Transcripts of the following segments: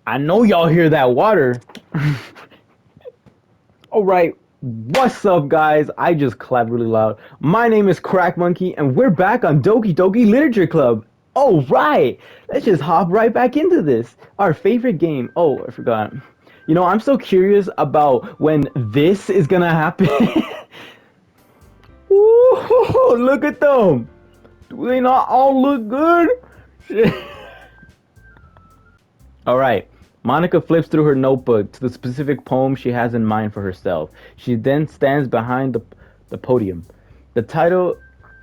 I know y'all hear that water. Alright, what's up guys? I just clapped really loud. My name is Crack Monkey and we're back on Doki Literature Club. Oh right! Let's just hop right back into this. Our favorite game. Oh, I forgot. You know, I'm so curious about when this is gonna happen. Ooh, look at them! Do they not all look good? Alright, Monica flips through her notebook to the specific poem she has in mind for herself. She then stands behind the podium. The title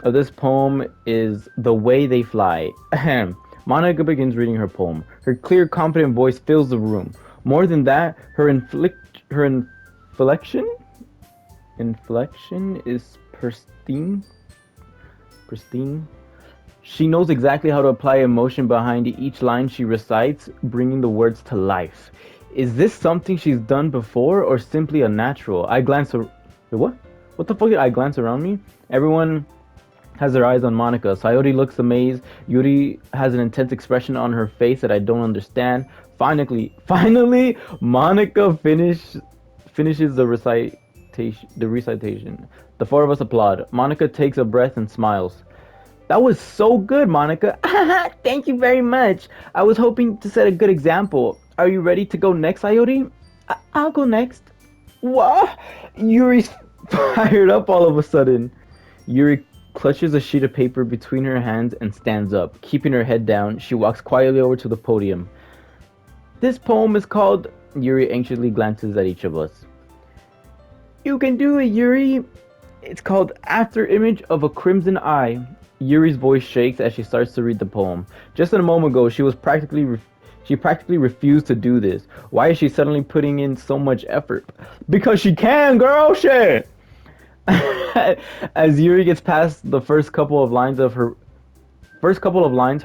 of this poem is The Way They Fly. Ahem. Monica begins reading her poem. Her clear, confident voice fills the room. More than that, her inflection is pristine. Pristine. She knows exactly how to apply emotion behind each line she recites, bringing the words to life. Is this something she's done before or simply a natural? I glance around. What? What the fuck did I glance around me? Everyone has their eyes on Monica. Sayori looks amazed. Yuri has an intense expression on her face that I don't understand. Finally, Monica finishes the recitation. The four of us applaud. Monica takes a breath and smiles. That was so good, Monica. Thank you very much. I was hoping to set a good example. Are you ready to go next, Sayori? I'll go next. What? Yuri's fired up all of a sudden. Yuri clutches a sheet of paper between her hands and stands up. Keeping her head down, she walks quietly over to the podium. This poem is called... Yuri anxiously glances at each of us. You can do it, Yuri. It's called After Image of a Crimson Eye. Yuri's voice shakes as she starts to read the poem. Just a moment ago, she practically refused to do this. Why is she suddenly putting in so much effort? Because she can, girl, shit. As Yuri gets past the first couple of lines, her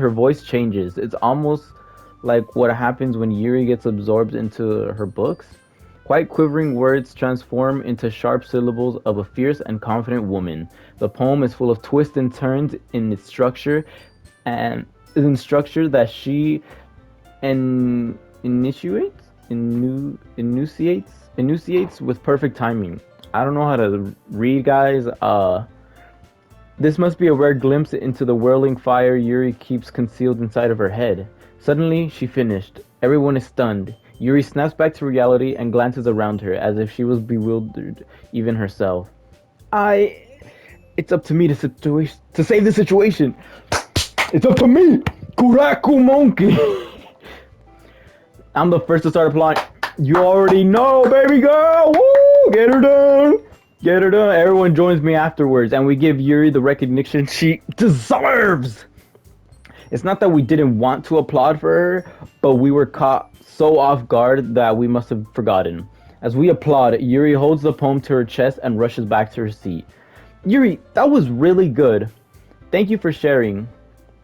voice changes. It's almost like what happens when Yuri gets absorbed into her books. Quite quivering words transform into sharp syllables of a fierce and confident woman. The poem is full of twists and turns in its structure, and that she enunciates with perfect timing. I don't know how to read, guys. This must be a rare glimpse into the whirling fire Yuri keeps concealed inside of her head. Suddenly, she finished. Everyone is stunned. Yuri snaps back to reality and glances around her as if she was bewildered, even herself. It's up to me to save the situation. It's up to me, Kuraku Monkey. I'm the first to start applauding. You already know, baby girl. Woo! Get her done. Get her done. Everyone joins me afterwards, and we give Yuri the recognition she deserves. It's not that we didn't want to applaud for her, but we were caught so off guard that we must have forgotten. As we applaud, Yuri holds the poem to her chest and rushes back to her seat. Yuri, that was really good. Thank you for sharing.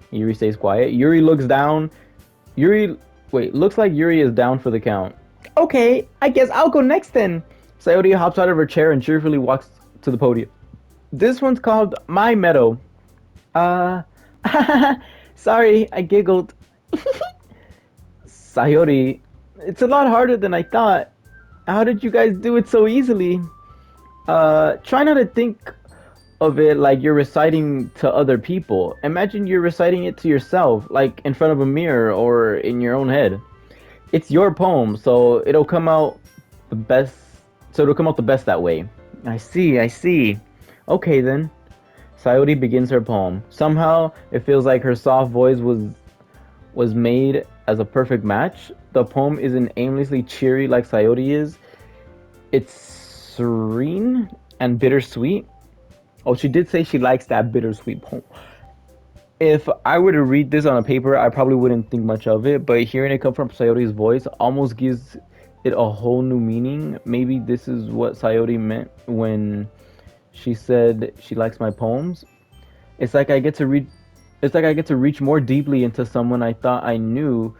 Yuri stays quiet. Looks like Yuri is down for the count. Okay, I guess I'll go next then. Sayori hops out of her chair and cheerfully walks to the podium. This one's called My Meadow. Sorry, I giggled. Sayori, it's a lot harder than I thought. How did you guys do it so easily? Try not to think of it like you're reciting to other people. Imagine you're reciting it to yourself, like in front of a mirror or in your own head. It's your poem, so it'll come out the best. That way. I see. Okay then. Sayori begins her poem. Somehow, it feels like her soft voice was made as a perfect match. The poem isn't aimlessly cheery like Sayori is. It's serene and bittersweet. Oh, she did say she likes that bittersweet poem. If I were to read this on a paper, I probably wouldn't think much of it, but hearing it come from Sayori's voice almost gives it a whole new meaning. Maybe this is what Sayori meant when she said she likes my poems. It's like I get to reach more deeply into someone I thought I knew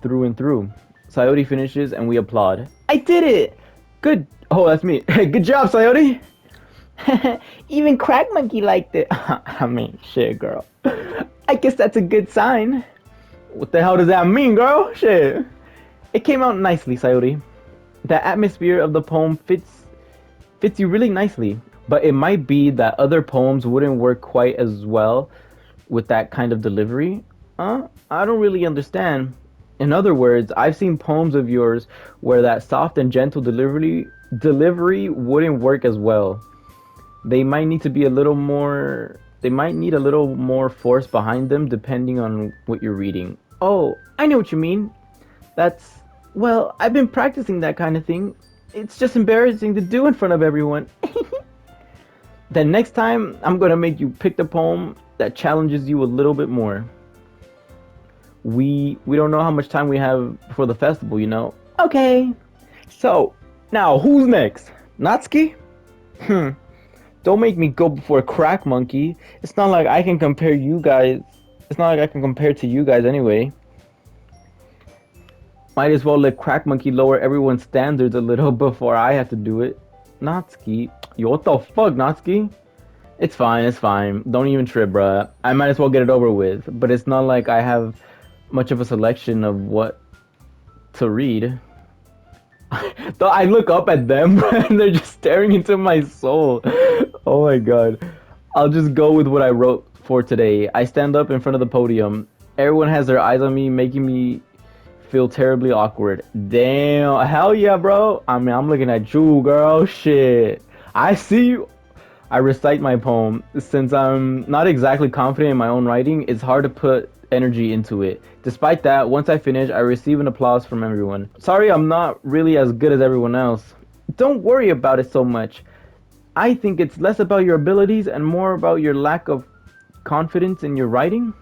through and through. Sayori finishes and we applaud. I did it! Good. Oh, that's me. Good job, Sayori! Even Crack Monkey liked it. I mean, shit, girl. I guess that's a good sign. What the hell does that mean, girl? Shit. It came out nicely, Sayori. The atmosphere of the poem fits you really nicely. But it might be that other poems wouldn't work quite as well with that kind of delivery. I don't really understand. In other words, I've seen poems of yours where that soft and gentle delivery wouldn't work as well. They might need to be a little more they might need a little more force behind them depending on what you're reading. Oh, I know what you mean. That's well, I've been practicing that kind of thing. It's just embarrassing to do in front of everyone. Then next time, I'm gonna make you pick the poem that challenges you a little bit more. We don't know how much time we have for the festival, you know. Okay. So now who's next? Natsuki? Hmm. Don't make me go before Crack Monkey. It's not like I can compare you guys. It's not like I can compare to you guys anyway. Might as well let Crack Monkey lower everyone's standards a little before I have to do it. Natsuki. Yo, what the fuck, Natsuki? It's fine, it's fine. Don't even trip, bruh. I might as well get it over with. But it's not like I have much of a selection of what to read. Though I look up at them and they're just staring into my soul. Oh my god. I'll just go with what I wrote for today. I stand up in front of the podium. Everyone has their eyes on me, making me feel terribly awkward. Damn. Hell yeah, bro. I mean, I'm looking at you, girl. Shit. I see you. I recite my poem. Since I'm not exactly confident in my own writing, it's hard to put energy into it. Despite that, once I finish, I receive an applause from everyone. Sorry, I'm not really as good as everyone else. Don't worry about it so much. I think it's less about your abilities and more about your lack of confidence in your writing.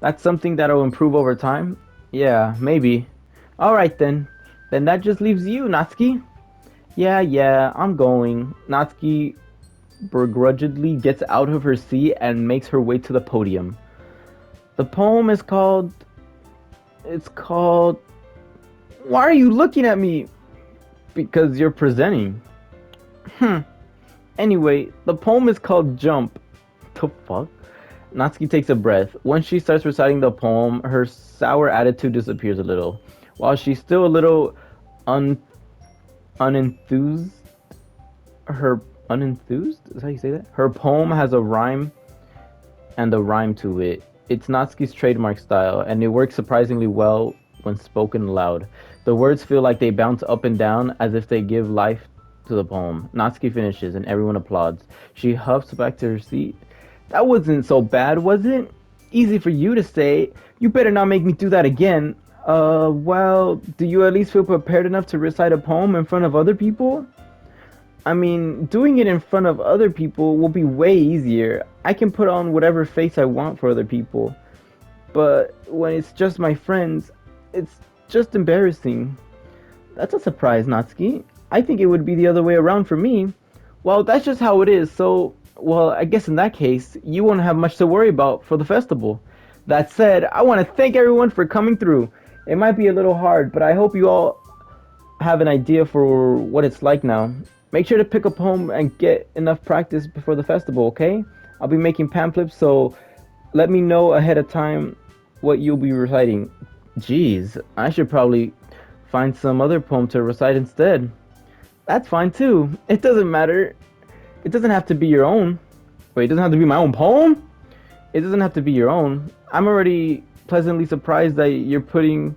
That's something that'll improve over time. Yeah, maybe. Alright then. Then that just leaves you, Natsuki. Yeah, I'm going. Natsuki begrudgingly gets out of her seat and makes her way to the podium. The poem is called... It's called... Why are you looking at me? Because you're presenting. Anyway, the poem is called Jump. The fuck? Natsuki takes a breath. Once she starts reciting the poem, her sour attitude disappears a little. While she's still a little unenthused, unenthused? Is that how you say that? Her poem has a rhyme and a rhyme to it. It's Natsuki's trademark style, and it works surprisingly well when spoken aloud. The words feel like they bounce up and down as if they give life to the poem. Natsuki finishes, and everyone applauds. She huffs back to her seat. That wasn't so bad, was it? Easy for you to say. You better not make me do that again. Well, do you at least feel prepared enough to recite a poem in front of other people? I mean, doing it in front of other people will be way easier. I can put on whatever face I want for other people. But when it's just my friends, it's just embarrassing. That's a surprise, Natsuki. I think it would be the other way around for me. Well, that's just how it is, so... Well, I guess in that case, you won't have much to worry about for the festival. That said, I want to thank everyone for coming through. It might be a little hard, but I hope you all have an idea for what it's like now. Make sure to pick a poem and get enough practice before the festival, okay? I'll be making pamphlets, so let me know ahead of time what you'll be reciting. Jeez, I should probably find some other poem to recite instead. That's fine too. It doesn't matter. It doesn't have to be your own. Wait, it doesn't have to be my own poem? It doesn't have to be your own. I'm already pleasantly surprised that you're putting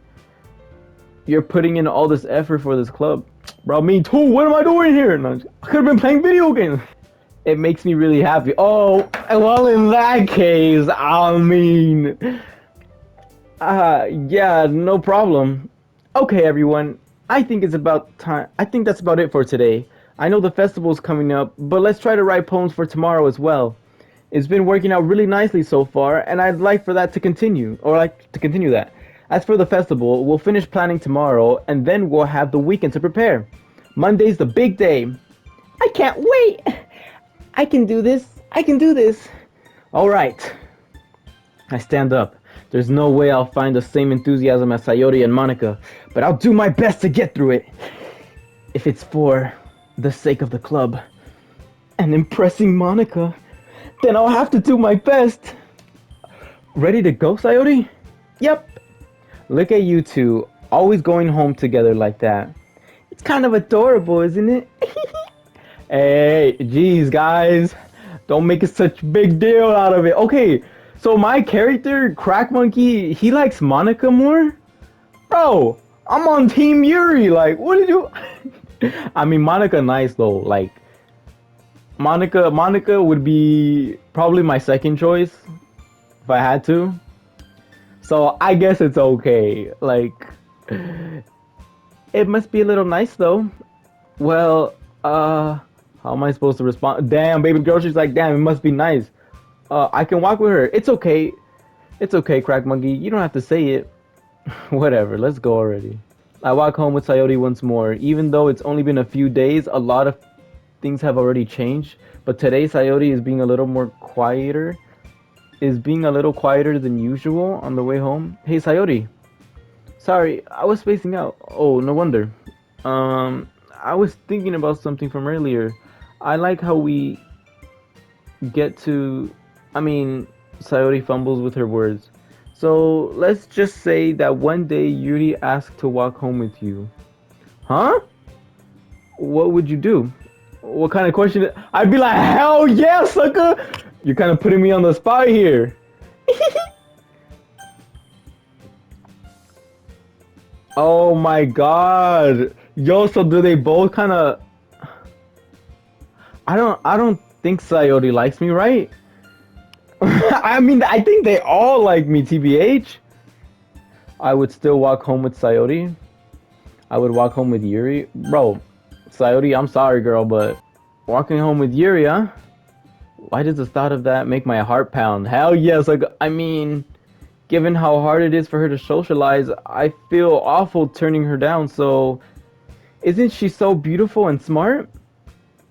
in all this effort for this club. Bro, me too. What am I doing here? No, I could have been playing video games. It makes me really happy. Oh, well, in that case, I mean... yeah, no problem. Okay, everyone. I think it's about time. I think that's about it for today. I know the festival's coming up, but let's try to write poems for tomorrow as well. It's been working out really nicely so far, and I'd like for that to continue, that. As for the festival, we'll finish planning tomorrow, and then we'll have the weekend to prepare. Monday's the big day. I can't wait! I can do this. Alright. I stand up. There's no way I'll find the same enthusiasm as Sayori and Monica, but I'll do my best to get through it. If it's for the sake of the club and impressing Monica, then I'll have to do my best. Ready to go, Sayori? Yep. Look at you two. Always going home together like that. It's kind of adorable, isn't it? Hey, geez, guys. Don't make it such a big deal out of it. Okay, so my character, Crack Monkey, he likes Monica more? Bro, I'm on Team Yuri. Like, what did you... I mean, Monica nice, though. Like, Monica would be probably my second choice if I had to. So I guess it's okay. Like, it must be a little nice though. Well, how am I supposed to respond? Damn, baby girl, she's like, damn, it must be nice. I can walk with her. It's okay. It's okay, Crack Monkey. You don't have to say it. Whatever, let's go already. I walk home with Sayori once more. Even though it's only been a few days, a lot of things have already changed. But today, Sayori is being a little more quieter. Is being a little quieter than usual on the way home. Hey, Sayori. Sorry, I was spacing out. Oh, no wonder. I was thinking about something from earlier. I like how we get to... I mean, Sayori fumbles with her words. So, let's just say that one day Yuri asked to walk home with you. Huh? What would you do? What kind of question? I'd be like, hell yeah, sucker! You're kind of putting me on the spot here. Oh my god. Yo, so do they both kind of... I don't think Sayori likes me, right? I mean, I think they all like me, TBH. I would still walk home with Sayori. I would walk home with Yuri. Bro, Sayori, I'm sorry, girl, but walking home with Yuri, huh? Why does the thought of that make my heart pound? Hell yes, like, I mean, given how hard it is for her to socialize, I feel awful turning her down, so... Isn't she so beautiful and smart?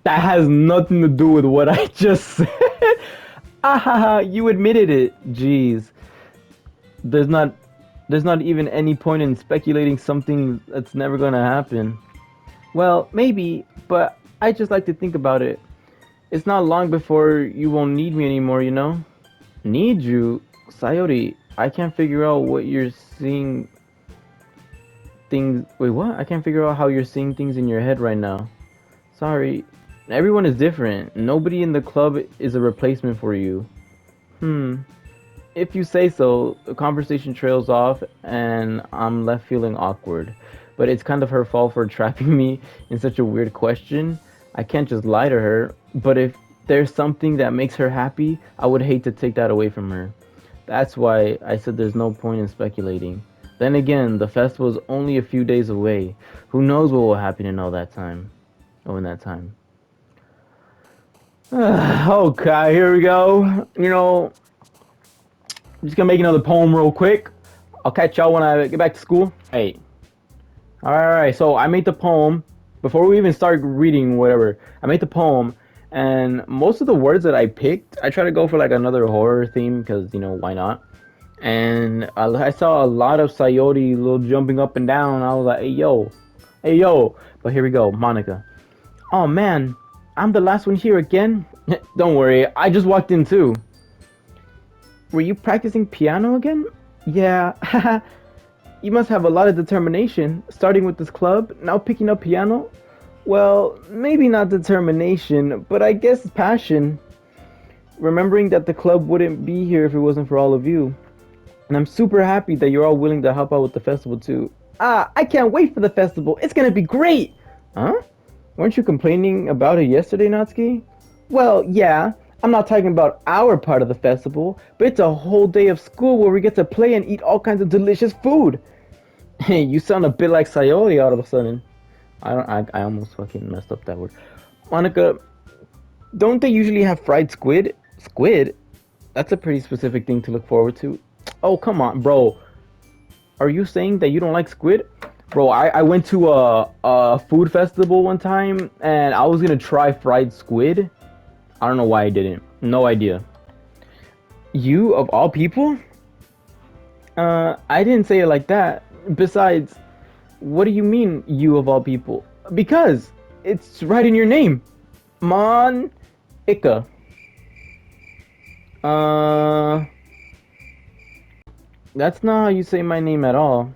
That has nothing to do with what I just said. Ahaha, you admitted it. Jeez. There's not even any point in speculating something that's never gonna happen. Well, maybe, but I just like to think about it. It's not long before you won't need me anymore, you know? Need you? Sayori, I can't figure out what you're seeing things... Wait, what? I can't figure out how you're seeing things in your head right now. Sorry. Everyone is different. Nobody in the club is a replacement for you. If you say so. The conversation trails off and I'm left feeling awkward. But it's kind of her fault for trapping me in such a weird question. I can't just lie to her. But if there's something that makes her happy, I would hate to take that away from her. That's why I said there's no point in speculating. Then again, the festival is only a few days away. Who knows what will happen in all that time? Oh, in that time. Okay, here we go. You know, I'm just gonna make another poem real quick. I'll catch y'all when I get back to school. Hey. Alright, so I made the poem. Before we even start reading whatever, I made the poem. And most of the words that I picked, I try to go for like another horror theme because, you know, why not? And I saw a lot of Sayori little jumping up and down. I was like, hey, yo. Hey, yo. But here we go, Monica. Oh, man. I'm the last one here again? Don't worry, I just walked in too. Were you practicing piano again? Yeah, you must have a lot of determination, starting with this club, now picking up piano. Well, maybe not determination, but I guess passion. Remembering that the club wouldn't be here if it wasn't for all of you. And I'm super happy that you're all willing to help out with the festival too. I can't wait for the festival, it's gonna be great! Huh? Weren't you complaining about it yesterday, Natsuki? Well, yeah. I'm not talking about our part of the festival, but it's a whole day of school where we get to play and eat all kinds of delicious food. Hey, you sound a bit like Sayori all of a sudden. I almost fucking messed up that word. Monica, don't they usually have fried squid? Squid? That's a pretty specific thing to look forward to. Oh, come on, bro. Are you saying that you don't like squid? Bro, I went to a food festival one time, and I was gonna try fried squid. I don't know why I didn't. No idea. You, of all people? I didn't say it like that. Besides, what do you mean, you of all people? Because it's right in your name. Mon-ika. That's not how you say my name at all.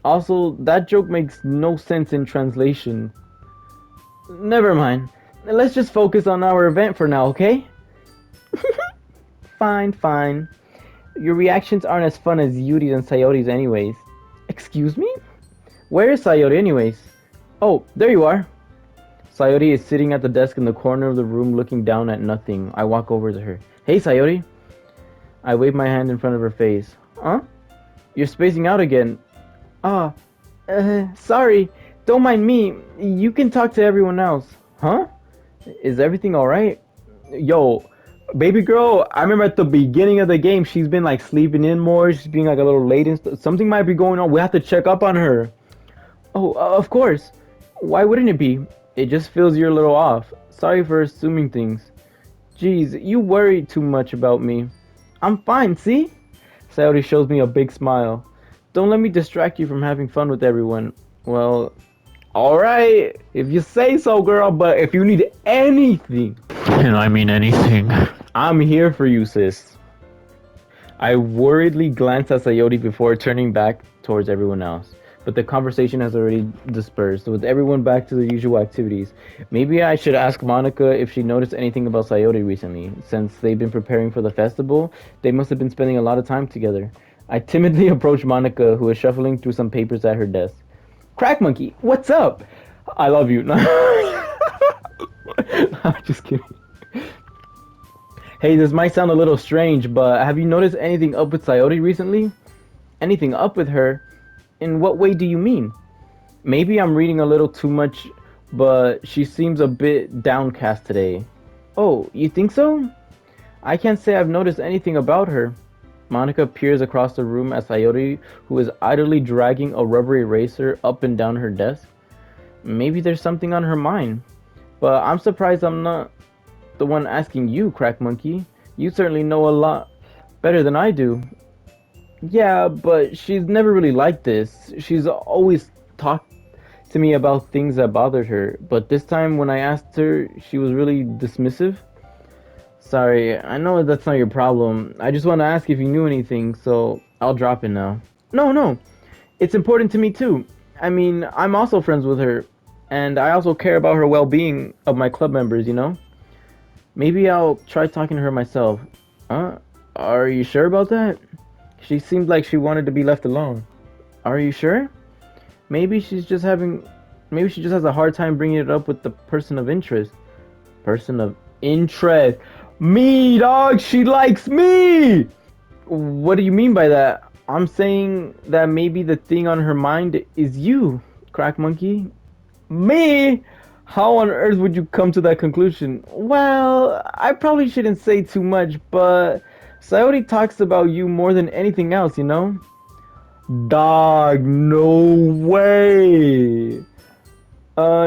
Also, that joke makes no sense in translation. Never mind. Let's just focus on our event for now, okay? Fine, fine. Your reactions aren't as fun as Yuri's and Sayori's anyways. Excuse me? Where is Sayori anyways? Oh, there you are. Sayori is sitting at the desk in the corner of the room looking down at nothing. I walk over to her. Hey, Sayori. I wave my hand in front of her face. Huh? You're spacing out again. Ah, sorry. Don't mind me. You can talk to everyone else. Huh? Is everything alright? Yo, baby girl, I remember at the beginning of the game, she's been like sleeping in more. She's being like a little late and stuff. Something might be going on. We have to check up on her. Oh, of course. Why wouldn't it be? It just feels you're a little off. Sorry for assuming things. Jeez, you worry too much about me. I'm fine, see? Sayori shows me a big smile. Don't let me distract you from having fun with everyone. Well, alright, if you say so, girl, but if you need anything, And I mean anything. I'm here for you, sis. I worriedly glance at Sayori before turning back towards everyone else. But the conversation has already dispersed, with everyone back to their usual activities. Maybe I should ask Monica if she noticed anything about Sayori recently. Since they've been preparing for the festival, they must have been spending a lot of time together. I timidly approach Monica, who is shuffling through some papers at her desk. Crack Monkey, what's up? I love you. I'm just kidding. Hey, this might sound a little strange, but have you noticed anything up with Sayori recently? Anything up with her? In what way do you mean? Maybe I'm reading a little too much, but she seems a bit downcast today. Oh, you think so? I can't say I've noticed anything about her. Monica peers across the room at Sayori, who is idly dragging a rubber eraser up and down her desk. Maybe there's something on her mind. But I'm surprised I'm not the one asking you, Crack Monkey. You certainly know a lot better than I do. Yeah, but she's never really like this. She's always talked to me about things that bothered her, but this time when I asked her, she was really dismissive. Sorry, I know that's not your problem. I just want to ask if you knew anything, so I'll drop it now. No, no. It's important to me too. I mean, I'm also friends with her, and I also care about her well-being of my club members, you know? Maybe I'll try talking to her myself. Huh? Are you sure about that? She seemed like she wanted to be left alone. Are you sure? Maybe she's just having... Maybe she just has a hard time bringing it up with the person of interest. Person of interest? Me, dog! She likes me! What do you mean by that? I'm saying that maybe the thing on her mind is you, Crack Monkey. Me? How on earth would you come to that conclusion? Well, I probably shouldn't say too much, but Sayori talks about you more than anything else, you know? Dog, no way!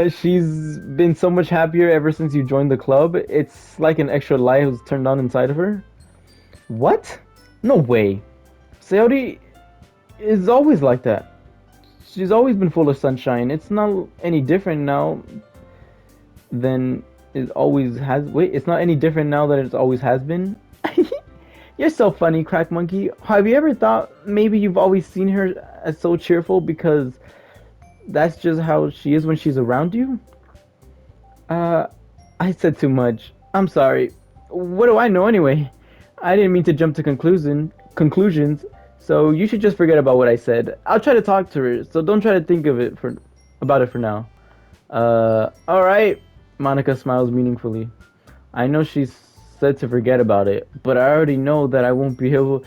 She's been so much happier ever since you joined the club. It's like an extra light was turned on inside of her. What? No way. Sayori is always like that. She's always been full of sunshine. It's not any different now than it always has. Wait, it's not any different now that it always has been? You're so funny, Crack Monkey. Have you ever thought maybe you've always seen her as so cheerful because that's just how she is when she's around you? I said too much. I'm sorry. What do I know anyway? I didn't mean to jump to conclusions, so you should just forget about what I said. I'll try to talk to her, so don't try to think of it about it for now. Alright. Monica smiles meaningfully. I know she's said to forget about it, but I already know that I won't be able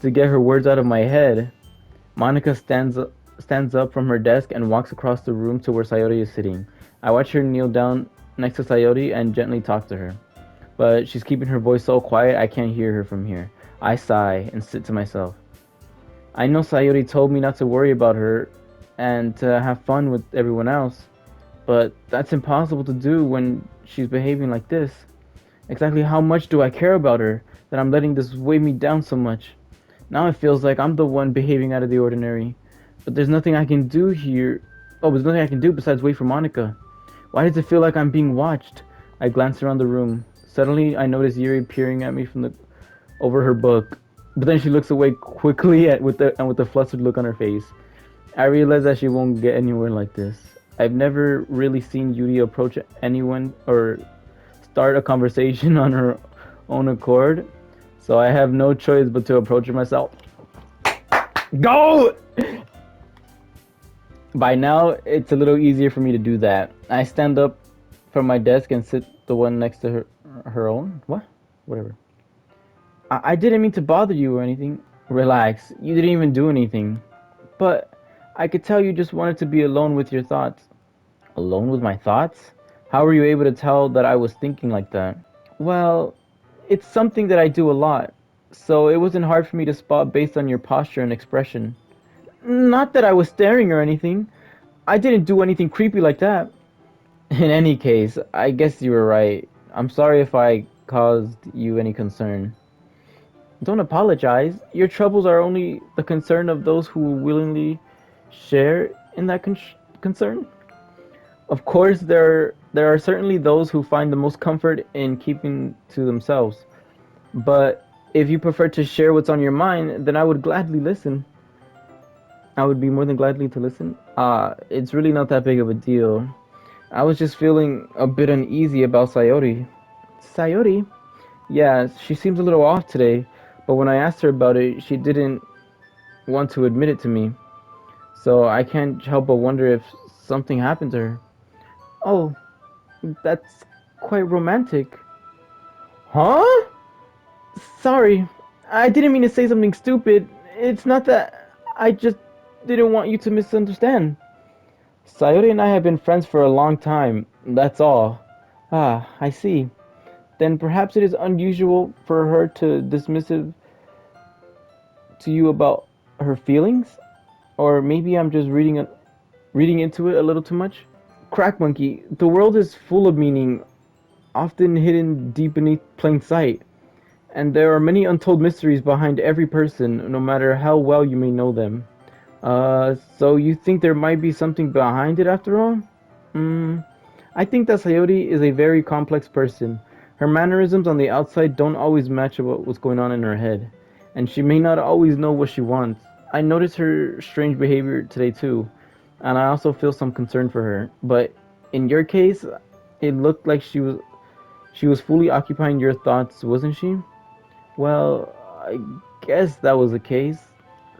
to get her words out of my head. Monica stands up from her desk and walks across the room to where Sayori is sitting. I watch her kneel down next to Sayori and gently talk to her. But she's keeping her voice so quiet I can't hear her from here. I sigh and sit to myself. I know Sayori told me not to worry about her and to have fun with everyone else, but that's impossible to do when she's behaving like this. Exactly how much do I care about her that I'm letting this weigh me down so much? Now it feels like I'm the one behaving out of the ordinary. But there's nothing I can do here. Oh, there's nothing I can do besides wait for Monica. Why does it feel like I'm being watched? I glance around the room. Suddenly, I notice Yuri peering at me from over her book. But then she looks away quickly with a flustered look on her face. I realize that she won't get anywhere like this. I've never really seen Yuri approach anyone or start a conversation on her own accord, so I have no choice but to approach her myself. Go! By now, it's a little easier for me to do that. I stand up from my desk and sit the one next to her own. What? Whatever. I didn't mean to bother you or anything. Relax. You didn't even do anything. But I could tell you just wanted to be alone with your thoughts. Alone with my thoughts? How were you able to tell that I was thinking like that? Well, it's something that I do a lot. So it wasn't hard for me to spot based on your posture and expression. Not that I was staring or anything. I didn't do anything creepy like that. In any case, I guess you were right. I'm sorry if I caused you any concern. Don't apologize. Your troubles are only the concern of those who willingly share in that concern. Of course, there are certainly those who find the most comfort in keeping to themselves. But if you prefer to share what's on your mind, then I would gladly listen. I would be more than gladly to listen. It's really not that big of a deal. I was just feeling a bit uneasy about Sayori. Sayori? Yeah, she seems a little off today, but when I asked her about it, she didn't want to admit it to me. So I can't help but wonder if something happened to her. Oh, that's quite romantic. Huh? Sorry, I didn't mean to say something stupid. It's not that. I just didn't want you to misunderstand. Sayori and I have been friends for a long time. That's all. Ah, I see. Then perhaps it is unusual for her to dismissive to you about her feelings, or maybe I'm just reading into it a little too much. Crack monkey, the world is full of meaning, often hidden deep beneath plain sight, and there are many untold mysteries behind every person, no matter how well you may know them. So you think there might be something behind it after all? Hmm. I think that Sayori is a very complex person. Her mannerisms on the outside don't always match what's going on in her head, and she may not always know what she wants. I noticed her strange behavior today too, and I also feel some concern for her. But in your case, it looked like she was fully occupying your thoughts, wasn't she? Well, I guess that was the case.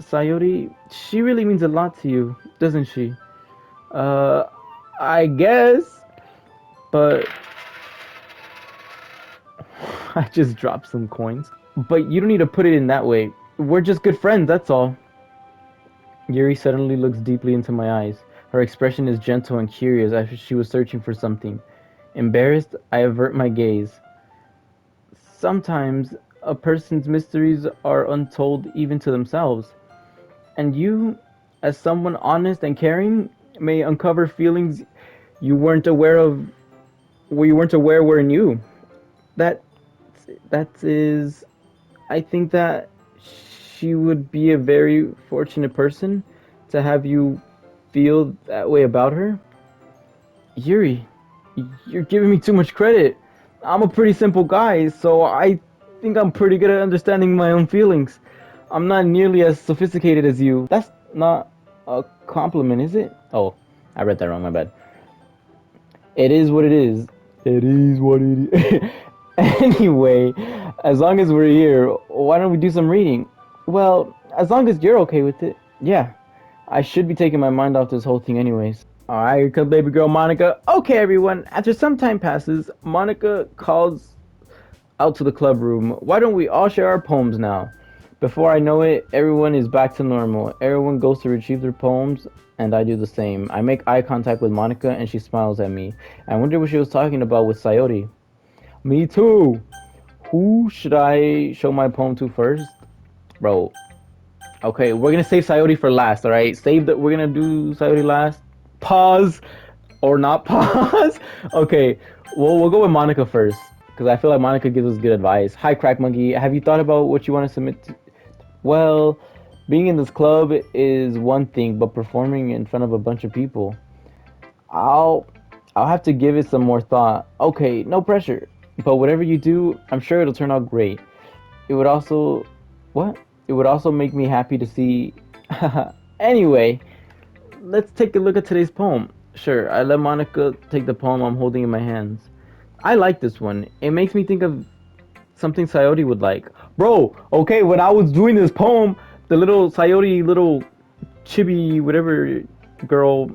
Sayori, she really means a lot to you, doesn't she? Uh, I guess, but I just dropped some coins. But you don't need to put it in that way. We're just good friends, that's all. Yuri suddenly looks deeply into my eyes. Her expression is gentle and curious as if she was searching for something. Embarrassed, I avert my gaze. Sometimes a person's mysteries are untold even to themselves. And you, as someone honest and caring, may uncover feelings you weren't aware of, you weren't aware were in you. That that is, I think that she would be a very fortunate person to have you feel that way about her. Yuri, you're giving me too much credit. I'm a pretty simple guy, so I think I'm pretty good at understanding my own feelings. I'm not nearly as sophisticated as you. That's not a compliment, is it? Oh, I read that wrong, my bad. It is what it is. It is what it is. Anyway, as long as we're here, why don't we do some reading? Well, as long as you're okay with it. Yeah, I should be taking my mind off this whole thing anyways. Alright, here comes baby girl Monica. Okay, everyone, after some time passes, Monica calls out to the club room. Why don't we all share our poems now? Before I know it, everyone is back to normal. Everyone goes to retrieve their poems, and I do the same. I make eye contact with Monica, and she smiles at me. I wonder what she was talking about with Sayori. Me too. Who should I show my poem to first? Bro. Okay, we're gonna save Sayori for last, alright? Save that. We're gonna do Sayori last. Pause. Or not pause. Okay, we'll go with Monica first. Because I feel like Monica gives us good advice. Hi, Crack Monkey. Have you thought about what you want to submit to? Well, being in this club is one thing, but performing in front of a bunch of people, I'll I'll have to give it some more thought. Okay, no pressure. But whatever you do, I'm sure it'll turn out great. It would also what? It would also make me happy to see. Anyway, let's take a look at today's poem. Sure, I let Monica take the poem I'm holding in my hands. I like this one. It makes me think of something Coyote would like. Bro, okay, when I was doing this poem, the little Coyote, little chibi, whatever girl,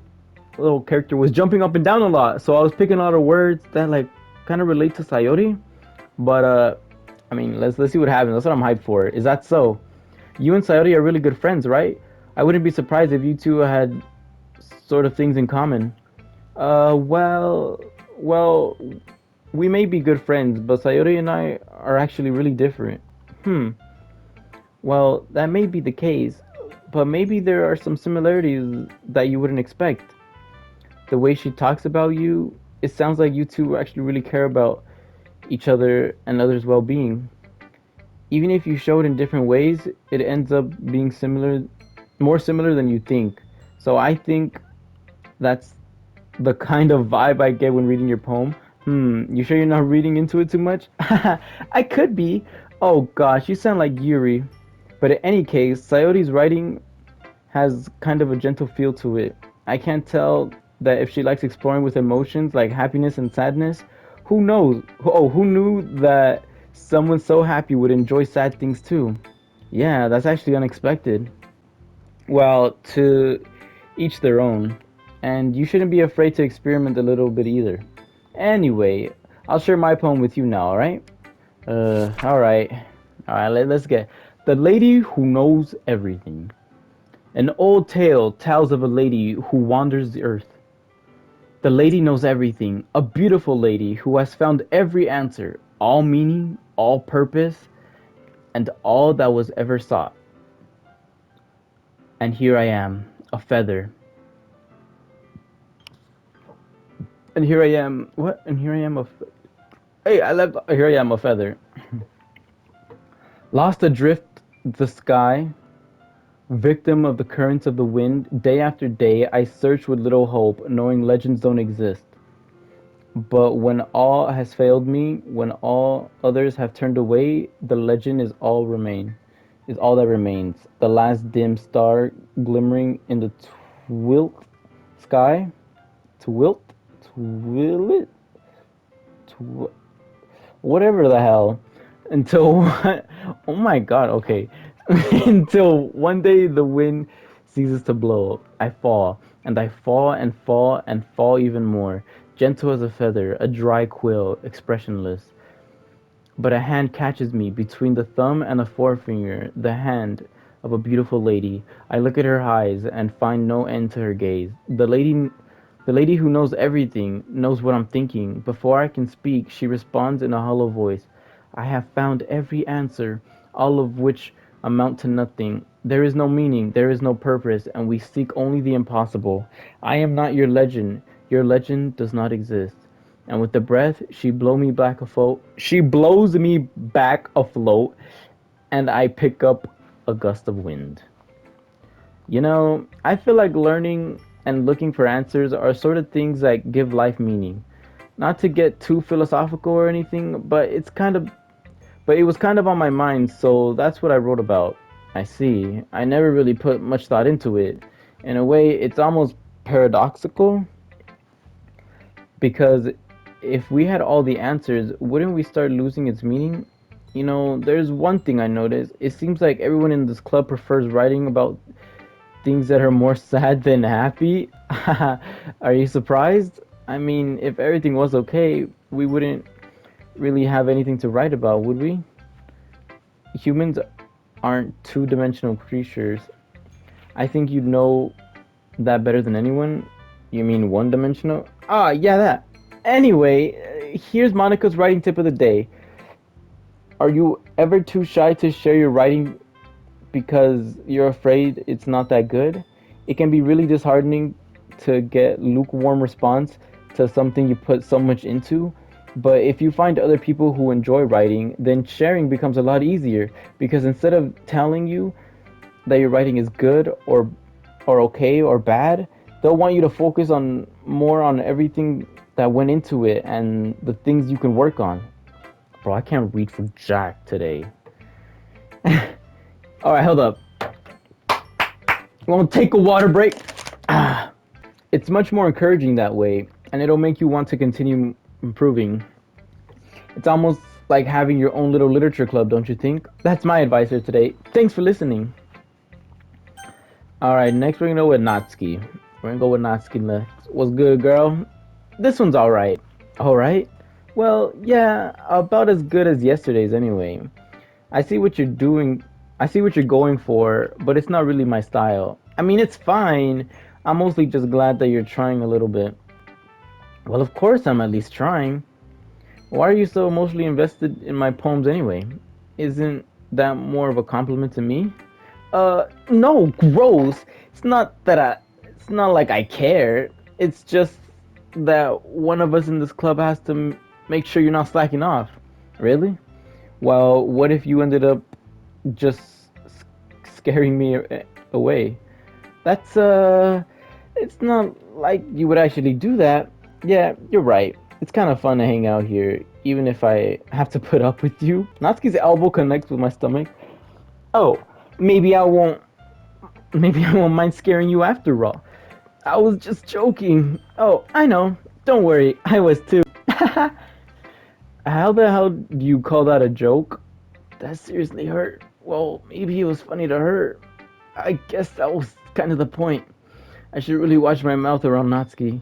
little character was jumping up and down a lot. So I was picking a lot of words that like kind of relate to Coyote. But I mean, let's see what happens. That's what I'm hyped for. Is that so? You and Coyote are really good friends, right? I wouldn't be surprised if you two had sort of things in common. Well, we may be good friends, but Sayori and I are actually really different. Hmm. Well, that may be the case, but maybe there are some similarities that you wouldn't expect. The way she talks about you, it sounds like you two actually really care about each other and others' well-being. Even if you show it in different ways, it ends up being similar, more similar than you think. So I think that's the kind of vibe I get when reading your poem. You sure you're not reading into it too much? I could be. Oh gosh, you sound like Yuri. But in any case, Sayoti's writing has kind of a gentle feel to it. I can't tell that if she likes exploring with emotions like happiness and sadness. Who knows? Oh, who knew that someone so happy would enjoy sad things too? Yeah, that's actually unexpected. Well, to each their own. And you shouldn't be afraid to experiment a little bit either. Anyway, I'll share my poem with you now, alright? Alright. Alright, let's get. The Lady Who Knows Everything. An old tale tells of a lady who wanders the earth. The lady knows everything, a beautiful lady who has found every answer, all meaning, all purpose, and all that was ever sought. And here I am, a feather. And here I am. What? And here I am Hey, I left. Here I am, a feather. Lost adrift the sky, victim of the currents of the wind, day after day I search with little hope, knowing legends don't exist. But when all has failed me, when all others have turned away, the legend is all that remains. The last dim star glimmering in the twilit sky, twilit, twilit, tw- whatever the hell, until oh my god, okay, until one day the wind ceases to blow. I fall, and I fall and fall and fall even more, gentle as a feather, a dry quill, expressionless. But a hand catches me between the thumb and the forefinger, the hand of a beautiful lady. I look at her eyes and find no end to her gaze. The lady who knows everything, knows what I'm thinking. Before I can speak, she responds in a hollow voice. I have found every answer, all of which amount to nothing. There is no meaning, there is no purpose, and we seek only the impossible. I am not your legend. Your legend does not exist. And with the breath, she blow me back afloat. She blows me back afloat, and I pick up a gust of wind. I feel like learning and looking for answers are sort of things that give life meaning. Not to get too philosophical or anything, but it was kind of on my mind, so that's what I wrote about. I see. I never really put much thought into it. In a way, it's almost paradoxical because if we had all the answers, wouldn't we start losing its meaning? There's one thing I noticed. It seems like everyone in this club prefers writing about things that are more sad than happy. Are you surprised? I mean, if everything was okay, we wouldn't really have anything to write about, would we? Humans aren't two-dimensional creatures. I think you know that better than anyone. You mean one-dimensional? Ah, yeah, that. Anyway, here's Monica's writing tip of the day. Are you ever too shy to share your writing because you're afraid it's not that good? It can be really disheartening to get lukewarm response to something you put so much into. But if you find other people who enjoy writing, then sharing becomes a lot easier because instead of telling you that your writing is good or okay or bad, they'll want you to focus on more on everything that went into it and the things you can work on. Bro, I can't read for Jack today. All right, hold up. You want to take a water break? Ah, it's much more encouraging that way, and it'll make you want to continue improving. It's almost like having your own little literature club, don't you think? That's my advice for today. Thanks for listening. Alright, next we're gonna go with Natsuki. We're gonna go with Natsuki next. What's good, girl? This one's alright. Alright? Well, yeah, about as good as yesterday's anyway. I see what you're doing. I see what you're going for, but it's not really my style. I mean, it's fine. I'm mostly just glad that you're trying a little bit. Well, of course I'm at least trying. Why are you so emotionally invested in my poems anyway? Isn't that more of a compliment to me? No, gross. It's not like I care. It's just that one of us in this club has to make sure you're not slacking off. Really? Well, what if you ended up just scaring me away? That's it's not like you would actually do that. Yeah, you're right. It's kind of fun to hang out here, even if I have to put up with you. Natsuki's elbow connects with my stomach. Oh, maybe I won't. Maybe I won't mind scaring you after all. I was just joking. Oh, I know. Don't worry, I was too. How the hell do you call that a joke? That seriously hurt. Well, maybe it was funny to her. I guess that was kind of the point. I should really watch my mouth around Natsuki.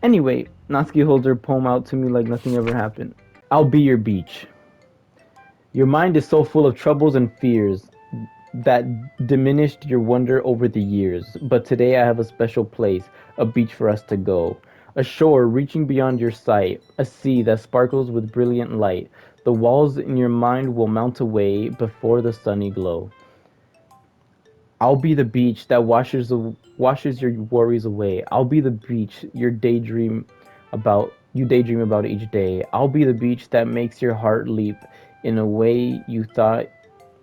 Anyway, Natsuki holds her poem out to me like nothing ever happened. I'll be your beach. Your mind is so full of troubles and fears that diminished your wonder over the years. But today I have a special place, a beach for us to go. A shore reaching beyond your sight, a sea that sparkles with brilliant light. The walls in your mind will melt away before the sunny glow. I'll be the beach that washes your worries away. I'll be the beach you daydream about each day. I'll be the beach that makes your heart leap in a way you thought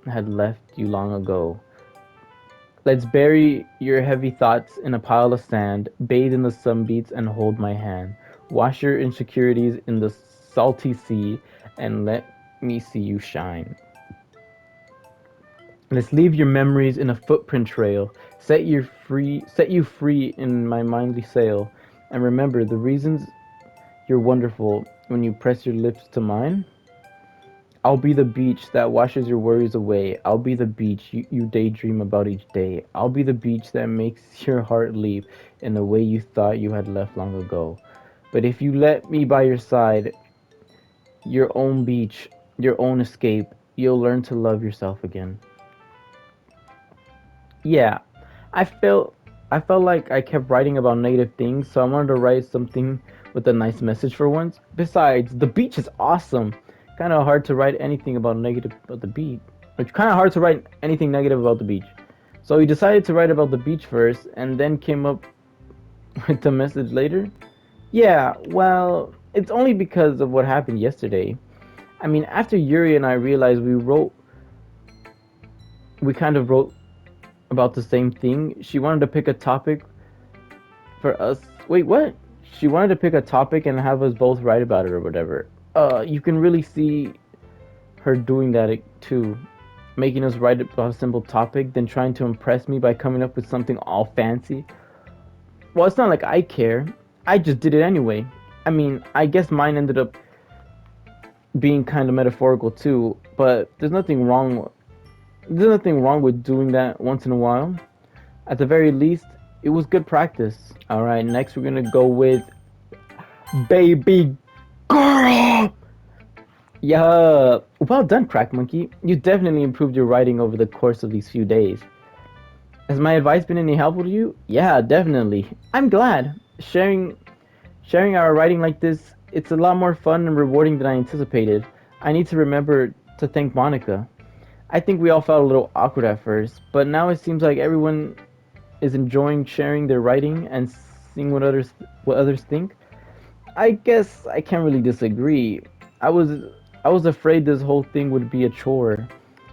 had left you long ago. Let's bury your heavy thoughts in a pile of sand, bathe in the sunbeats and hold my hand. Wash your insecurities in the salty sea and let me see you shine. Let's leave your memories in a footprint trail. Set you free in my mindly sail. And remember the reasons you're wonderful when you press your lips to mine. I'll be the beach that washes your worries away. I'll be the beach you daydream about each day. I'll be the beach that makes your heart leap in a way you thought you had left long ago. But if you let me by your side, your own beach, your own escape, you'll learn to love yourself again. Yeah, I felt I felt like I kept writing about negative things, so I wanted to write something with a nice message for once. Besides, the beach is awesome. Kind of hard to write anything about negative about the beach. It's kind of hard to write anything negative about the beach. So we decided to write about the beach first, and then came up with the message later. Yeah, well, it's only because of what happened yesterday. I mean, after Yuri and I realized we kind of wrote about the same thing. She wanted to pick a topic for us. Wait, what? She wanted to pick a topic and have us both write about it or whatever. You can really see her doing that too. Making us write about a simple topic, then trying to impress me by coming up with something all fancy. Well, it's not like I care. I just did it anyway. I mean, I guess mine ended up being kind of metaphorical too, but there's nothing wrong with doing that once in a while. At the very least, it was good practice. Alright, next we're gonna go with Baby Girl! Yeah, well done, Crack Monkey. You definitely improved your writing over the course of these few days. Has my advice been any helpful to you? Yeah, definitely. I'm glad. Sharing our writing like this, it's a lot more fun and rewarding than I anticipated. I need to remember to thank Monica. I think we all felt a little awkward at first, but now it seems like everyone is enjoying sharing their writing and seeing what others think. I guess I can't really disagree. I was I was afraid this whole thing would be a chore,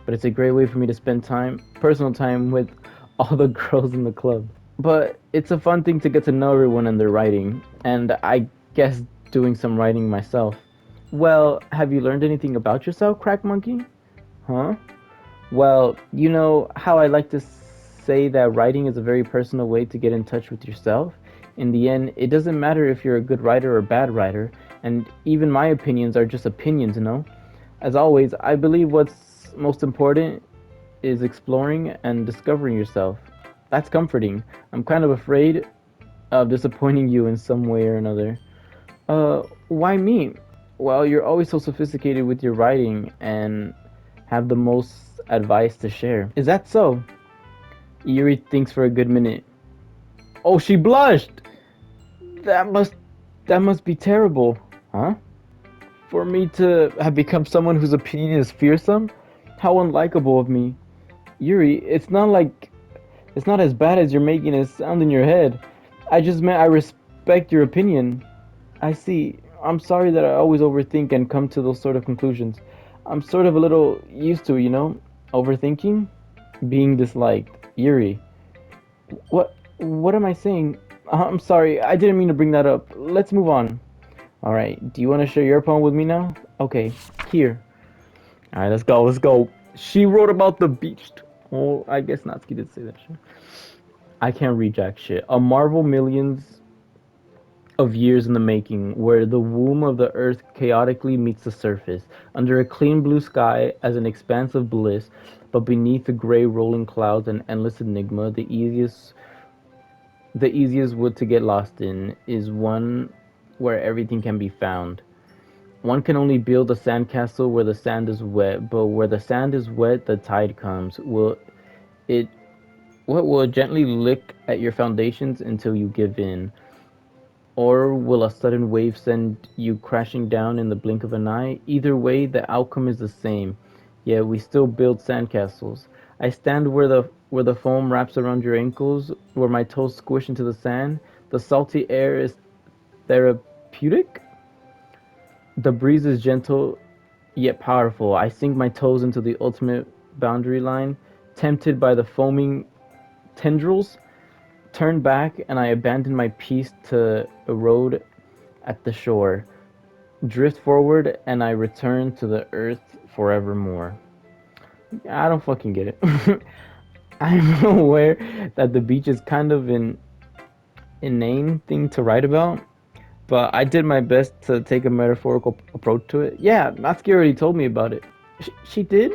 but it's a great way for me to spend personal time with all the girls in the club. But it's a fun thing to get to know everyone and their writing, and I guess doing some writing myself. Well, have you learned anything about yourself, Crack Monkey? Huh? Well, you know how I like to say that writing is a very personal way to get in touch with yourself. In the end, it doesn't matter if you're a good writer or a bad writer, and even my opinions are just opinions, you know? As always, I believe what's most important is exploring and discovering yourself. That's comforting. I'm kind of afraid of disappointing you in some way or another. Why me? Well, you're always so sophisticated with your writing and have the most advice to share. Is that so? Yuri thinks for a good minute. Oh, she blushed! That must that must be terrible. Huh? For me to have become someone whose opinion is fearsome? How unlikable of me. Yuri, it's not as bad as you're making it sound in your head. I just meant I respect your opinion. I see. I'm sorry that I always overthink and come to those sort of conclusions. I'm sort of a little used to it, you know? Overthinking? Being disliked. Yuri. What am I saying? I'm sorry, I didn't mean to bring that up. Let's move on. Alright, do you want to share your poem with me now? Okay, here. Alright, let's go, let's go. She wrote about the beach. Oh, I guess Natsuki did say that shit. I can't read jack shit. A marvel millions of years in the making, where the womb of the earth chaotically meets the surface, under a clean blue sky as an expanse of bliss, but beneath the gray rolling clouds and endless enigma, the easiest wood to get lost in is one where everything can be found. One can only build a sandcastle where the sand is wet, but where the sand is wet, the tide comes. It will it gently lick at your foundations until you give in? Or will a sudden wave send you crashing down in the blink of an eye? Either way, the outcome is the same. Yet we still build sandcastles. I stand where the foam wraps around your ankles, where my toes squish into the sand. The salty air is therapeutic. The breeze is gentle yet powerful. I sink my toes into the ultimate boundary line, tempted by the foaming tendrils. Turn back, and I abandon my peace to erode at the shore. Drift forward, and I return to the earth forevermore. I don't fucking get it. I'm aware that the beach is kind of an inane thing to write about, but I did my best to take a metaphorical approach to it. Yeah, Natsuki already told me about it. She did?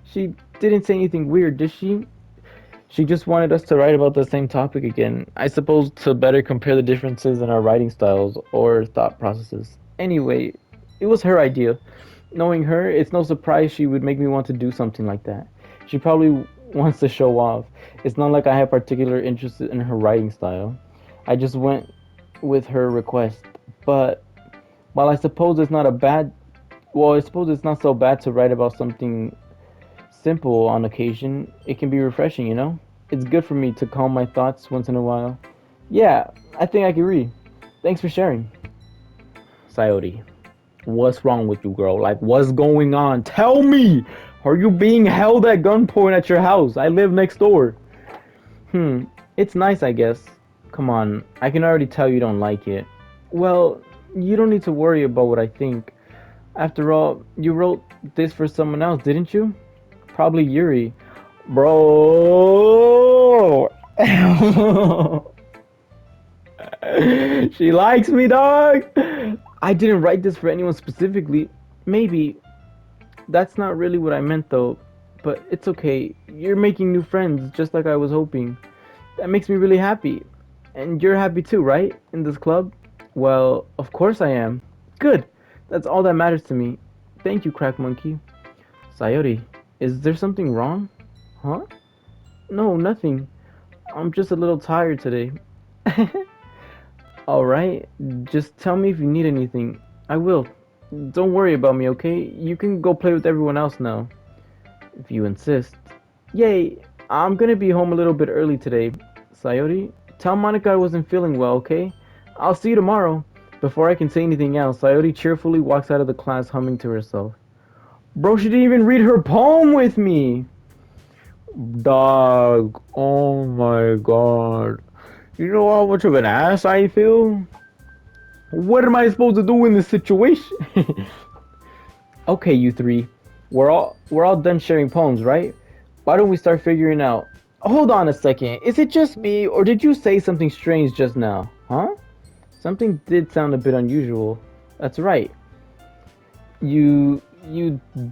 She didn't say anything weird, did she? She just wanted us to write about the same topic again. I suppose to better compare the differences in our writing styles or thought processes. Anyway, it was her idea. Knowing her, it's no surprise she would make me want to do something like that. She probably wants to show off. It's not like I have particular interest in her writing style. I just went with her request. But while I suppose it's not a bad well, I suppose it's not so bad to write about something simple on occasion. It can be refreshing, you know? It's good for me to calm my thoughts once in a while. Yeah, I think I can read. Thanks for sharing. Sayori. What's wrong with you, girl? Like, what's going on? Tell me! Are you being held at gunpoint at your house? I live next door. It's nice, I guess. Come on, I can already tell you don't like it. Well, you don't need to worry about what I think. After all, you wrote this for someone else, didn't you? Probably Yuri. Bro! She likes me, dog! I didn't write this for anyone specifically. Maybe. That's not really what I meant, though. But it's okay. You're making new friends, just like I was hoping. That makes me really happy. And you're happy too, right? In this club? Well, of course I am. Good. That's all that matters to me. Thank you, Crack Monkey. Sayori, is there something wrong? Huh? No, nothing. I'm just a little tired today. Alright, just tell me if you need anything. I will. Don't worry about me, okay? You can go play with everyone else now. If you insist. Yay! I'm gonna be home a little bit early today. Sayori, tell Monica I wasn't feeling well, okay? I'll see you tomorrow. Before I can say anything else, Sayori cheerfully walks out of the class humming to herself. Bro, she didn't even read her poem with me! Dog, oh my god. You know how much of an ass I feel? What am I supposed to do in this situation? Okay, you three. We're all done sharing poems, right? Why don't we start figuring out Hold on a second. Is it just me, or did you say something strange just now? Huh? Something did sound a bit unusual. That's right. You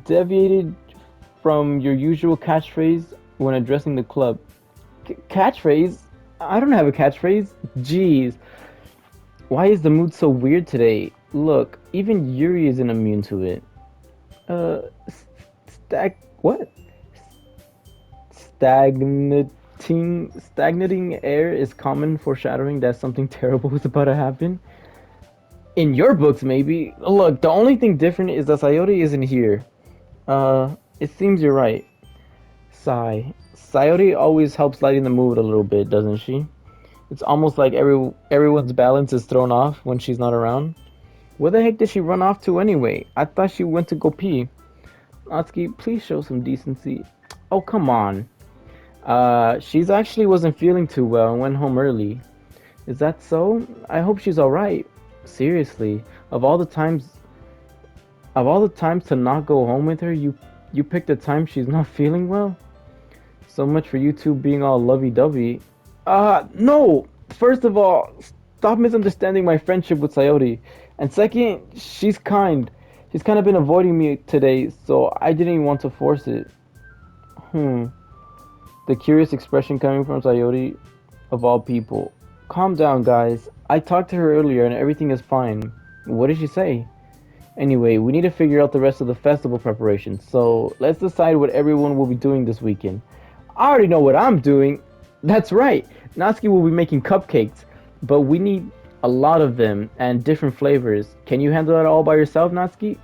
deviated from your usual catchphrase when addressing the club. Catchphrase? I don't have a catchphrase. Jeez. Why is the mood so weird today? Look, even Yuri isn't immune to it. Uh, what? Stagnating air is common foreshadowing that something terrible is about to happen. In your books, maybe. Look, the only thing different is that Sayori isn't here. It seems you're right. Sigh. Sayori always helps lighten the mood a little bit, doesn't she? It's almost like everyone's balance is thrown off when she's not around. Where the heck did she run off to anyway? I thought she went to go pee. Natsuki, please show some decency. Oh, come on. She's actually wasn't feeling too well and went home early. Is that so? I hope she's alright. Seriously, of all the times to not go home with her, you picked a time she's not feeling well? So much for you two being all lovey-dovey. No! First of all, stop misunderstanding my friendship with Sayori. And second, she's kind. She's kind of been avoiding me today, so I didn't want to force it. Hmm. The curious expression coming from Sayori, of all people. Calm down, guys. I talked to her earlier and everything is fine. What did she say? Anyway, we need to figure out the rest of the festival preparations, so let's decide what everyone will be doing this weekend. I already know what I'm doing. That's right. Natsuki will be making cupcakes, but we need a lot of them and different flavors. Can you handle that all by yourself, Natsuki?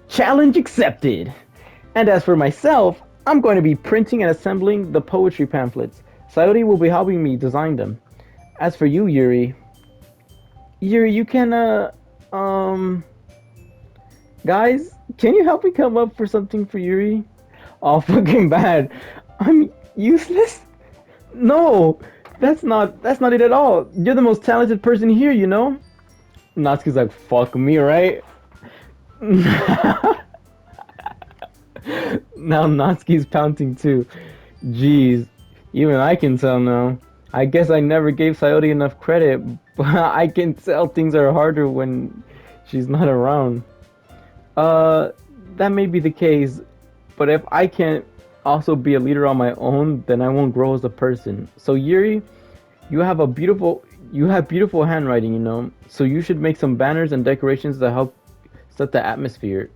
Challenge accepted! And as for myself, I'm going to be printing and assembling the poetry pamphlets. Sayori will be helping me design them. As for you, Yuri, you can, guys, can you help me come up for something for Yuri? Oh, fucking bad. I'm useless? No, that's not it at all. You're the most talented person here, you know? Natsuki's like, fuck me, right? Now Natsuki's pouting too. Jeez, even I can tell now. I guess I never gave Sayori enough credit, but I can tell things are harder when she's not around. Uh, that may be the case, but if I can't also be a leader on my own, then I won't grow as a person. So Yuri, you have a beautiful handwriting, you know. So you should make some banners and decorations to help set the atmosphere.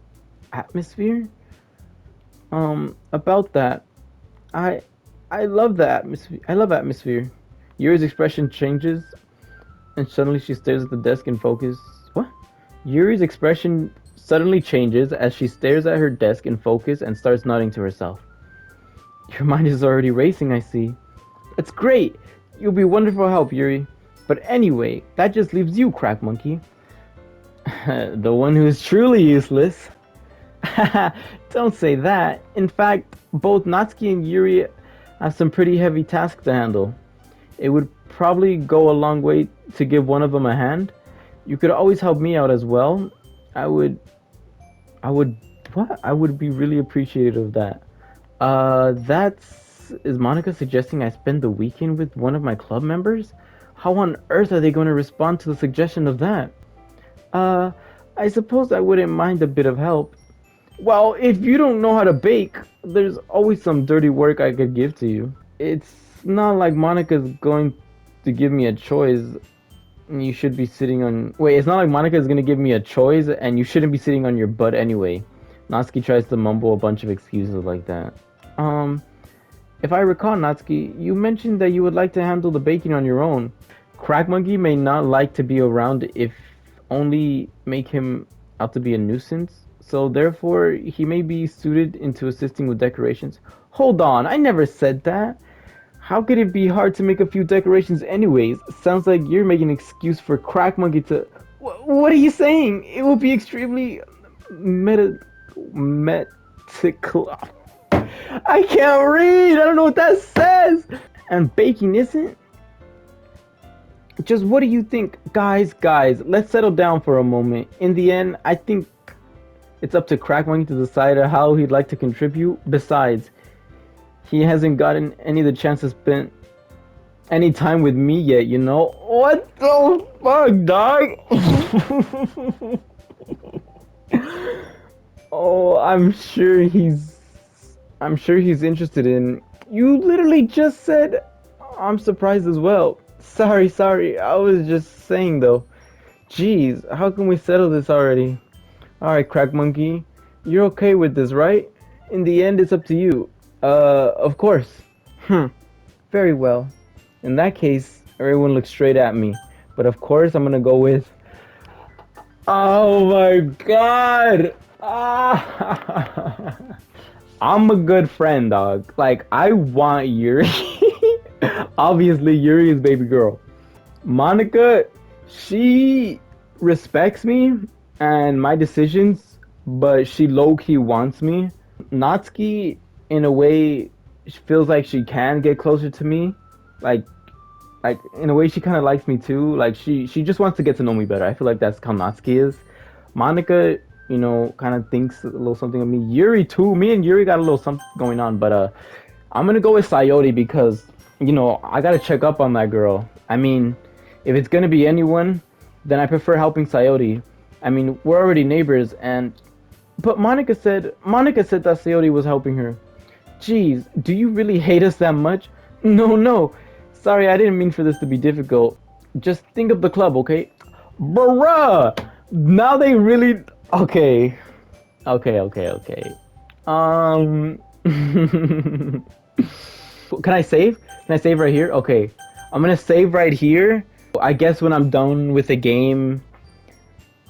Atmosphere? About that, I I love the atmosphere. I love atmosphere. Yuri's expression changes, and suddenly she stares at the desk in focus. What? Yuri's expression suddenly changes as she stares at her desk in focus and starts nodding to herself. Your mind is already racing, I see. That's great. You'll be wonderful help, Yuri. But anyway, that just leaves you, Crack Monkey. The one who's truly useless. Don't say that. In fact, both Natsuki and Yuri have some pretty heavy tasks to handle. It would probably go a long way to give one of them a hand. You could always help me out as well. I would, what? I would be really appreciative of that. Is Monica suggesting I spend the weekend with one of my club members? How on earth are they going to respond to the suggestion of that? Uh, I suppose I wouldn't mind a bit of help. Well, if you don't know how to bake, there's always some dirty work I could give to you. It's not like Monica's going to give me a choice. And you should be sitting on. Wait, it's not like Monica's gonna give me a choice, and you shouldn't be sitting on your butt anyway. Natsuki tries to mumble a bunch of excuses like that. Um, if I recall, Natsuki, you mentioned that you would like to handle the baking on your own. Crack Monkey may not like to be around if only make him out to be a nuisance. So therefore, he may be suited into assisting with decorations. Hold on, I never said that. How could it be hard to make a few decorations anyways? Sounds like you're making an excuse for Crack Monkey to... What are you saying? It will be extremely... meticulous. I can't read! I don't know what that says! And baking isn't? Just what do you think? Guys, let's settle down for a moment. In the end, I think it's up to Crack Monkey to decide how he'd like to contribute. Besides, He hasn't gotten any of the chance to spend any time with me yet, you know? What the fuck, dog? Oh, I'm sure he's interested in. You literally just said I'm surprised as well. Sorry. I was just saying though. Jeez, how can we settle this already? Alright, Crack Monkey. You're okay with this, right? In the end, it's up to you. Of course. Very well. In that case, everyone looks straight at me. But of course, I'm gonna go with. Oh my god! Ah. I'm a good friend, dog. Like, I want Yuri. Obviously, Yuri is baby girl. Monica, she respects me and my decisions, but she low-key wants me. Natsuki, in a way, feels like she can get closer to me. Like, like in a way, she kind of likes me too. Like, she just wants to get to know me better. I feel like that's how Natsuki is. Monica, you know, kind of thinks a little something of me. Yuri too. Me and Yuri got a little something going on, but I'm gonna go with Sayori because, you know, I gotta check up on that girl. I mean, if it's gonna be anyone, then I prefer helping Sayori. I mean, we're already neighbors, and but Monica said that Sayori was helping her. Jeez, do you really hate us that much? No. Sorry, I didn't mean for this to be difficult. Just think of the club, okay? Bruh! Now they really. Okay. Okay. Um. Can I save? Can I save right here? Okay. I'm gonna save right here. I guess when I'm done with the game,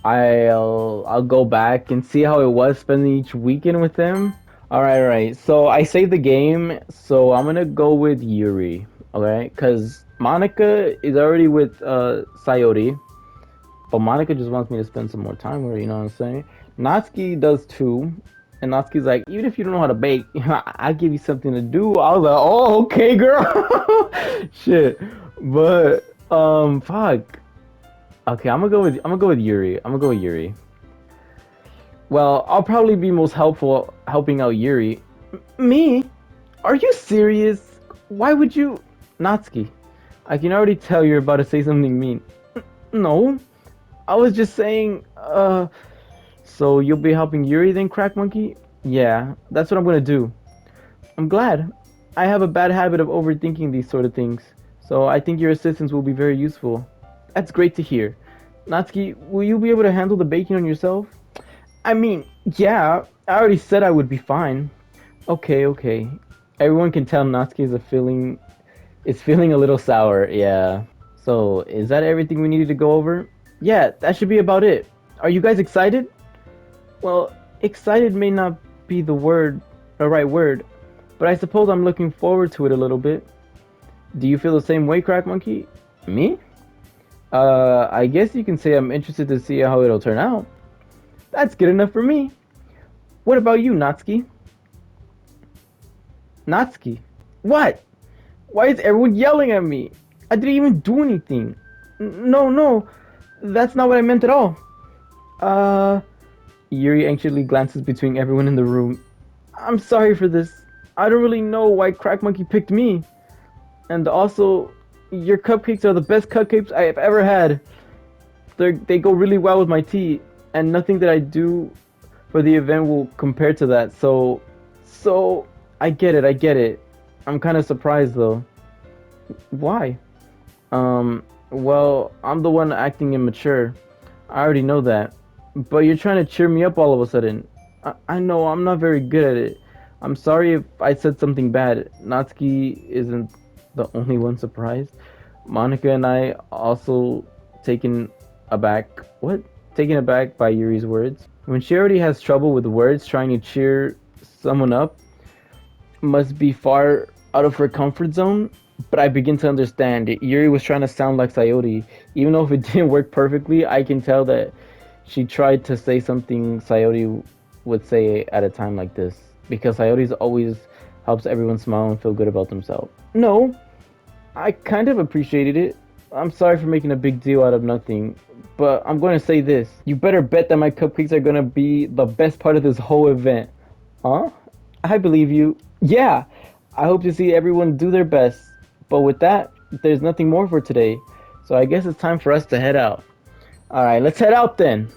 I'll go back and see how it was spending each weekend with them. All right. So I saved the game, so I'm gonna go with Yuri. Okay, because Monica is already with Sayori, but Monica just wants me to spend some more time with her. You know what I'm saying? Natsuki does too, and Natsuki's like, even if you don't know how to bake, I give you something to do. I was like, oh, okay, girl. Shit, but fuck. Okay, I'm gonna go with Yuri. I'm gonna go with Yuri. Well, I'll probably be most helpful helping out Yuri. Me? Are you serious? Why would you, Natsuki? I can already tell you're about to say something mean. No, I was just saying. So you'll be helping Yuri then, Crack Monkey? Yeah, that's what I'm gonna do. I'm glad. I have a bad habit of overthinking these sort of things, so I think your assistance will be very useful. That's great to hear. Natsuki, will you be able to handle the baking on yourself? I mean, yeah, I already said I would be fine. Okay. Everyone can tell Natsuki is feeling a little sour, yeah. So, is that everything we needed to go over? Yeah, that should be about it. Are you guys excited? Well, excited may not be the right word, but I suppose I'm looking forward to it a little bit. Do you feel the same way, Crack Monkey? Me? I guess you can say I'm interested to see how it'll turn out. That's good enough for me. What about you, Natsuki? Natsuki? What? Why is everyone yelling at me? I didn't even do anything. No, that's not what I meant at all. Uh, Yuri anxiously glances between everyone in the room. I'm sorry for this. I don't really know why Crack Monkey picked me. And also, your cupcakes are the best cupcakes I have ever had. They go really well with my tea, and nothing that I do for the event will compare to that. So I get it. I'm kind of surprised though. Why? Well, I'm the one acting immature. I already know that. But you're trying to cheer me up all of a sudden. I know I'm not very good at it. I'm sorry if I said something bad. Natsuki isn't the only one surprised. Monica and I also taken aback. What? Taken aback by Yuri's words. When she already has trouble with words, trying to cheer someone up must be far out of her comfort zone. But I begin to understand. Yuri was trying to sound like Sayori. Even though if it didn't work perfectly, I can tell that she tried to say something Sayori would say at a time like this. Because Sayori's always helps everyone smile and feel good about themselves. No, I kind of appreciated it. I'm sorry for making a big deal out of nothing. But I'm going to say this. You better bet that my cupcakes are going to be the best part of this whole event. Huh? I believe you. Yeah, I hope to see everyone do their best. But with that, there's nothing more for today. So I guess it's time for us to head out. Alright, let's head out then.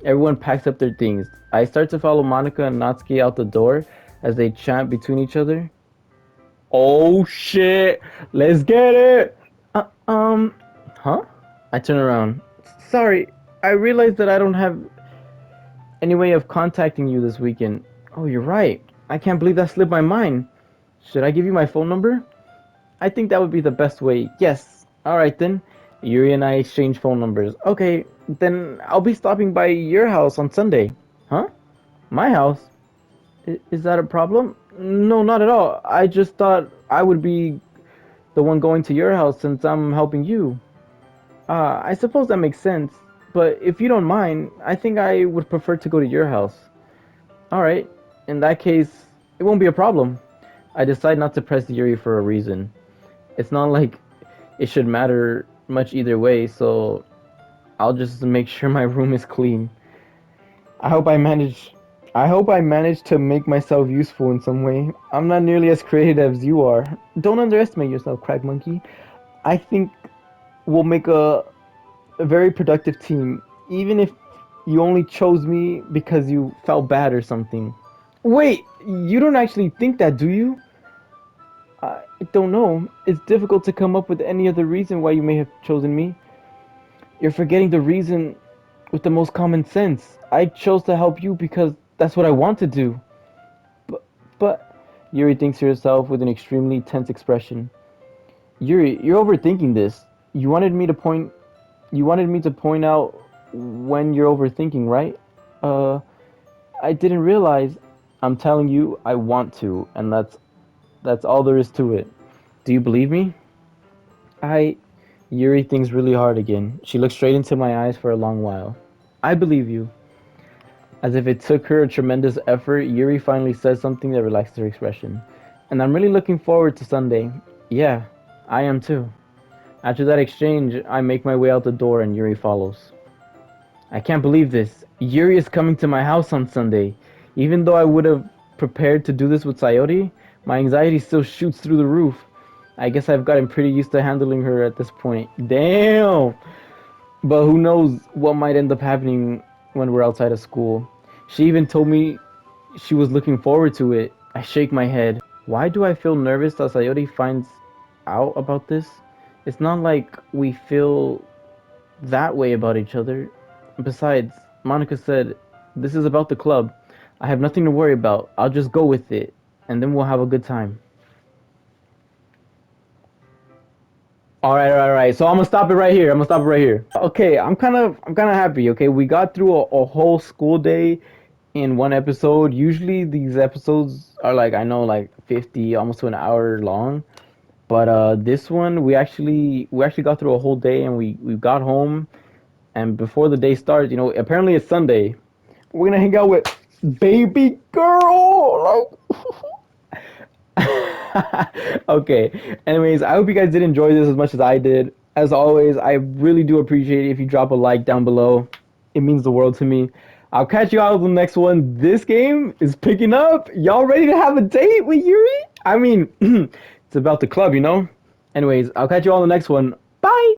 Everyone packs up their things. I start to follow Monica and Natsuki out the door as they chant between each other. Oh shit! Let's get it! Huh? I turn around. Sorry, I realized that I don't have any way of contacting you this weekend. Oh, you're right. I can't believe that slipped my mind. Should I give you my phone number? I think that would be the best way. Yes. Alright then. Yuri and I exchange phone numbers. Okay, then I'll be stopping by your house on Sunday. Huh? My house? Is that a problem? No, not at all. I just thought I would be the one going to your house since I'm helping you. I suppose that makes sense. But if you don't mind, I think I would prefer to go to your house. Alright, in that case, it won't be a problem. I decide not to press Yuri for a reason. It's not like it should matter much either way, so I'll just make sure my room is clean. I hope I manage I hope I manage to make myself useful in some way. I'm not nearly as creative as you are. Don't underestimate yourself, Crack Monkey. I think we'll make a very productive team, even if you only chose me because you felt bad or something. Wait, you don't actually think that, do you? I don't know. It's difficult to come up with any other reason why you may have chosen me. You're forgetting the reason with the most common sense. I chose to help you because that's what I want to do. But, but Yuri thinks to herself with an extremely tense expression. Yuri, you're overthinking this. You wanted me to point. You wanted me to point out when you're overthinking, right? Uh, I didn't realize. I'm telling you, I want to, and that's all there is to it. Do you believe me? I. Yuri thinks really hard again. She looks straight into my eyes for a long while. I believe you. As if it took her a tremendous effort, Yuri finally says something that relaxes her expression. And I'm really looking forward to Sunday. Yeah, I am too. After that exchange, I make my way out the door and Yuri follows. I can't believe this. Yuri is coming to my house on Sunday. Even though I would have prepared to do this with Sayori, my anxiety still shoots through the roof. I guess I've gotten pretty used to handling her at this point. Damn! But who knows what might end up happening when we're outside of school. She even told me she was looking forward to it. I shake my head. Why do I feel nervous that Sayori finds out about this? It's not like we feel that way about each other. Besides, Monica said, this is about the club. I have nothing to worry about. I'll just go with it, and then we'll have a good time. All right. So I'm gonna stop it right here. Okay, I'm kind of happy. Okay, we got through a whole school day in one episode. Usually these episodes are like I know like 50, almost to an hour long. But this one we actually got through a whole day and we got home and before the day starts, apparently it's Sunday. We're gonna hang out with baby girl. Okay. Anyways, I hope you guys did enjoy this as much as I did. As always, I really do appreciate it if you drop a like down below. It means the world to me. I'll catch you out on the next one. This game is picking up. Y'all ready to have a date with Yuri? I mean, it's about the club, you know? Anyways, I'll catch you all on the next one. Bye!